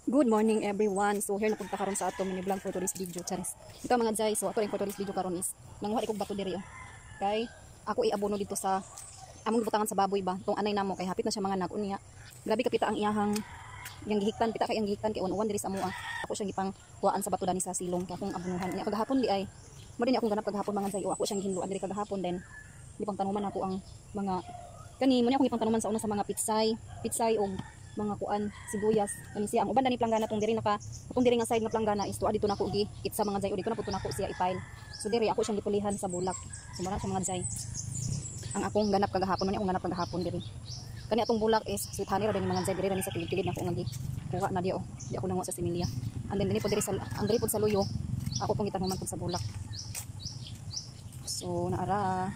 Good morning everyone. So here napunta karon sa ato mini vlog for today's video, charis. Ito mga jay, so ato rin for today's video karon is nanguha ikog bato diri oh. Kay ako iabono dito sa among gibutangan sa baboy ba. Tong anay namo kay hapit na siya mga nag-unya. Grabe kapita ang iyahang yang gihiktan, pita kay ang gihiktan kay uwan diri sa amoa. Ako siya gipang kuhaan sa bato dani sa silong kay akong abunuhan niya kagahapon di ay. Mo din akong ganap kagahapon mga jay, ako siyang hinluan diri kagahapon din. Gipang tanuman ako ang mga kani mo ni akong gipang tanuman sa una sa mga pitsay og mga kuan sibuyas ani siya ang uban dani planggana tong diri atong diri nga side nga planggana is tuwa dito nako gi kitsa mga jay o dito na puto nako siya i-file. So diri ako siyang gipulihan sa bulak. So mara sa mga jay ang akong ganap kagahapon man akong ganap kagahapon diri kani atong bulak is sweet honey ra dani mga jay diri ni sa kilid-kilid nako nga gi kuha na di ako nanguha sa similya and then diri po diri sa ang diri po sa luyo ako pong gitanuman pud sa bulak. So naara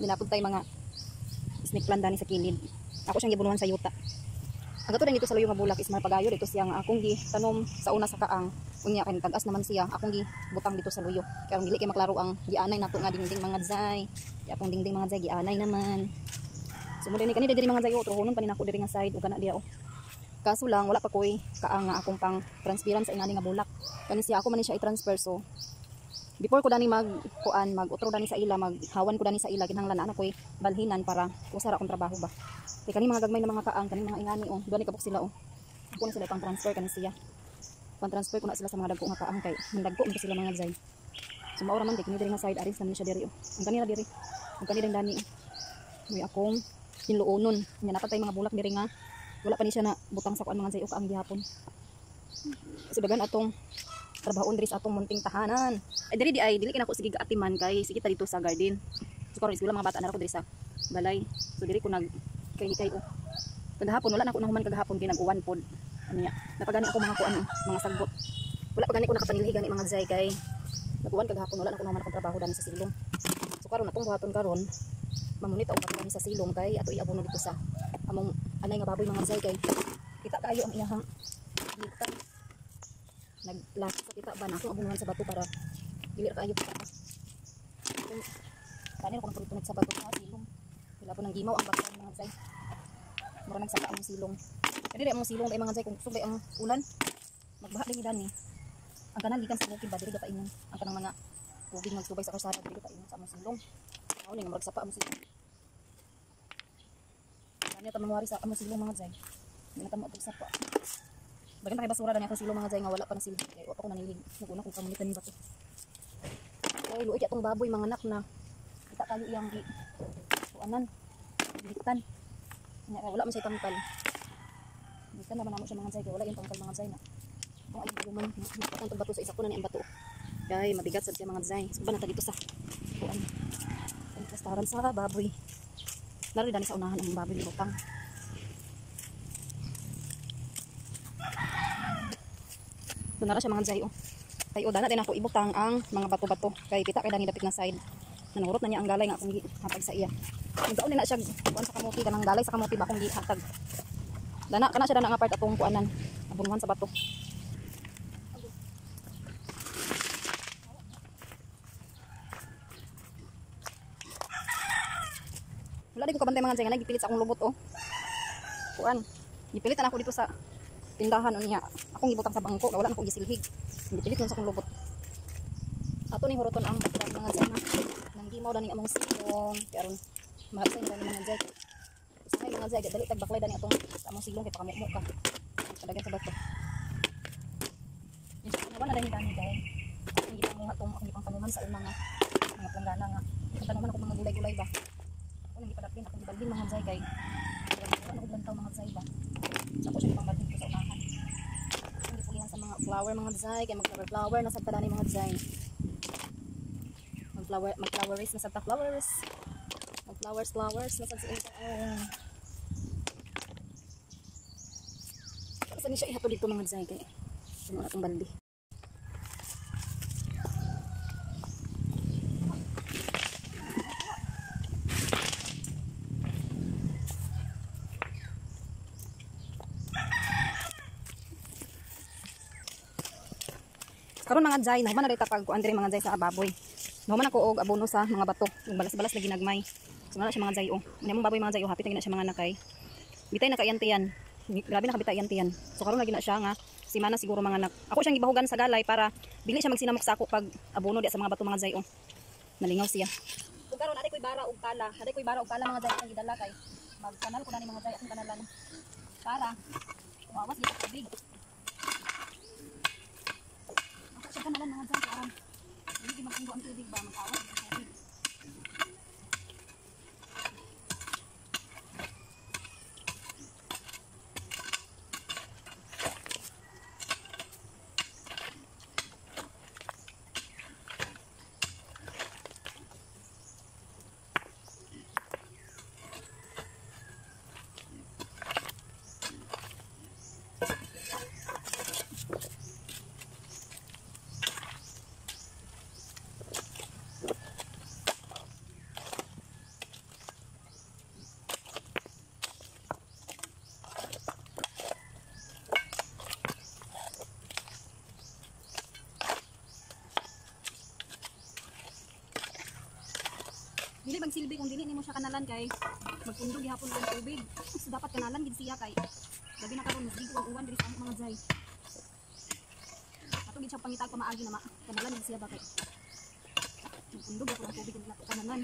dinapod tay mga snake plant dani sa kilid. Ako siyang gibunuhan sa yuta. Ang gato dito sa luyo nga bulak is marpagayo dito siya nga akong gitanom sa una sa kaang. Unya kay tagas naman siya. Akong gibutang dito sa luyo. Kaya dili kay maklaro ang gianay nato nga dingding mga jay. Kaya akong dingding mga jay gianay naman. So mo dinhi kani diri mga jay utrohonon pa ni nako diri nga side ug kana diha oh. Kaso lang wala pa koy kaang nga akong pang transparent sa ingani nga bulak. Kani siya ako man ni siya i-transfer so before ko dani mag-utro dani sa ila, maghawan ko dani sa ila, kinahanglan ana ko'y balhinan para kusara akong trabaho ba. Kay kani mga gagmay na mga kaang, kani mga ingani oh, doon ikabok sila oh. Ako na sila pang transfer kani siya. Pang transfer ko na sila sa mga dagko nga kaang kay mandagko man sila mga jay. So maura man kini diri nga side aris naman siya diri oh. Ang kanila diri. Ang kanila dani. May akong hinluonon. Nya napatay mga bulak diri nga wala pa ni siya na butang sa kuan mga jay o kaang gihapon. So dagan atong trabahoon diri sa atong munting tahanan. Ay diri di ay dili kinako sige gaatiman kay sige ta dito sa garden. So karon isgola mga bata na ko diri sa balay. So diri ko nag kay ko. Kagahapon wala na ko nahuman kagahapon kay nag-uwan pod. Ano ya? Napagani ako mga kuan mga sagbot. Wala pa gani ko nakapanilhi gani mga jay kay nag-uwan kagahapon wala na ko nahuman akong trabaho dani sa silong. So karon atong buhaton karon mamunita og pagani sa silong kay ato iabono dito sa among anay nga baboy mga jay kay kita kayo ang iyahang litan. Naglaki sa kita ba na akong abunuhan sa bato para dili ra kayo kita. Kanina ko nagpunit sa bato sa silong. Wala po nang gimaw ang bato mga jay. Mura nagsaka ang silong. Kaya ang silong kay mga jay kung subay ang ulan. Magbaha din idan ni. Ang kanan gikan sa bukid ba diri ka ingon. Ang kanang mga tubig magsubay sa karsada diri ka ingon sa among silong. Mao ni magsapa ang silong. Kanya ta manwari sa among silong mga jay. Dili ta mo sapa. Bagan kay basura dani ako silong mga jay nga wala pa na silong. Kay wa pa ko nanilig. Naguna kung kamunitan ni bato. Ay luoy atong baboy mga anak na. Kita kayo iyang kuanan. Bitan. Nya wala man say tangkal. Bitan naman namo siya mga jay kay wala yung tangkal mga jay na. Kung ay guman bitan tong bato sa isa ko na ni ang bato. Kay mabigat sad siya mga jay. So banata dito sa kuan. Ang restaurant sa baboy. Lalo dani sa unahan ang baboy ni butang. Doon na siya mga jay oh. Kay dana din ako ibutang ang mga bato-bato kay kita kay dani dapit na side. Nanurot na niya ang galay nga akong gihatag sa iya. Nagdaon din na siya kuan sa kamuti kanang galay sa kamuti ba akong gihatag. Dana kana siya dana nga part atong kuanan abunuhan sa bato. Wala di ko kabantay mga jay nga nagipilit sa akong lubot oh. Kuan. Gipilit na ako dito sa tindahan niya. Akong gibutang sa bangko, wala na akong gisilhig. Gipilit lang sa akong lubot. Ato ni huroton ang mga jay na. Nang gimaw dani among silong, karon mahapsay na dani mga jay. Sa mga jay dali tag baklay dani atong sa among silong kay pakamukmo ka. Kadagan sa bato. Wala na dani jay. Ang gitamo atong akong gipangtanuman sa mga planggana nga. Tanuman ako mga gulay-gulay ba. Kuno gipadapin akong gibalding mga jay kay ano ko lantaw mga jay ba. Sa ko siya pangbalhin ko sa unahan. Hindi pulihan sa mga flower mga jay kay mag-flower na sa tadani mga jay. Mag-flowers na sa flowers. Mag-flowers na sa siya. Saan ni siya ihato dito mga jay kay ano atong baldi. Karon mga jay, nahuman na dito pagkuan diri mga jay sa baboy. Nahuman ako og abono sa mga bato, ug balas-balas lagi nagmay. So na siya mga jay oh. Ano baboy mga jay oh, hapit na gina siya mga nakay. Bitay na kayantiyan. Grabe nakabita yan tiyan. So karon lagi na siya nga si mana siguro mga ako siyang gibahugan sa galay para bili siya magsinamok sa ako pag abono di sa mga bato mga zay oh. Nalingaw siya. Kung karon aday koy bara og kala, aday koy bara og kala mga zay ang gidala kay magkanal ko na ni mga zay akong kanalan para umawas dito tubig. Ako siya kanalan mga zay aron hindi magtinggo ang tubig ba mag-awas dito tubig. Dili magsilbi kung dili nimo siya kanalan kay magpundog gihapon ang tubig. So dapat kanalan gid siya kay labi na karon mas gigo ang uwan diri sa among mga jay. Ato gid siya pangitag pa maagi na kanalan gid siya ba kay magpundog gihapon ang tubig dili na kanalan.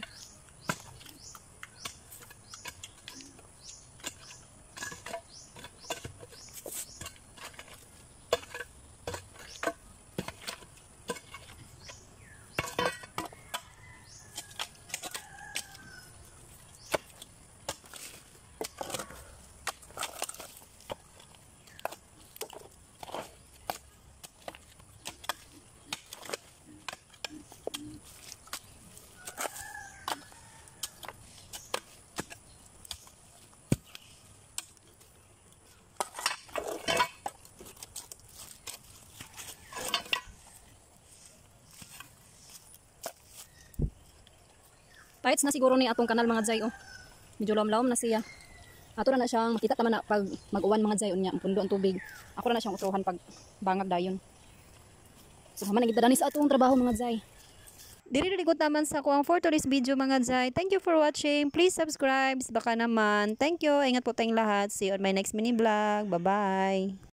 Paits na siguro ni atong kanal mga jay oh. Medyo lawom na siya. Ato na siyang makita taman na pag mag-uwan mga jay unya pundo ang tubig. Ako na siyang utrohan pag bangag dayon. So haman nagidadani sa atong trabaho mga jay. Diri ko taman sa kuang for today's video mga jay. Thank you for watching. Please subscribe baka naman. Thank you. Ingat po tayong lahat. See you on my next mini vlog. Bye-bye.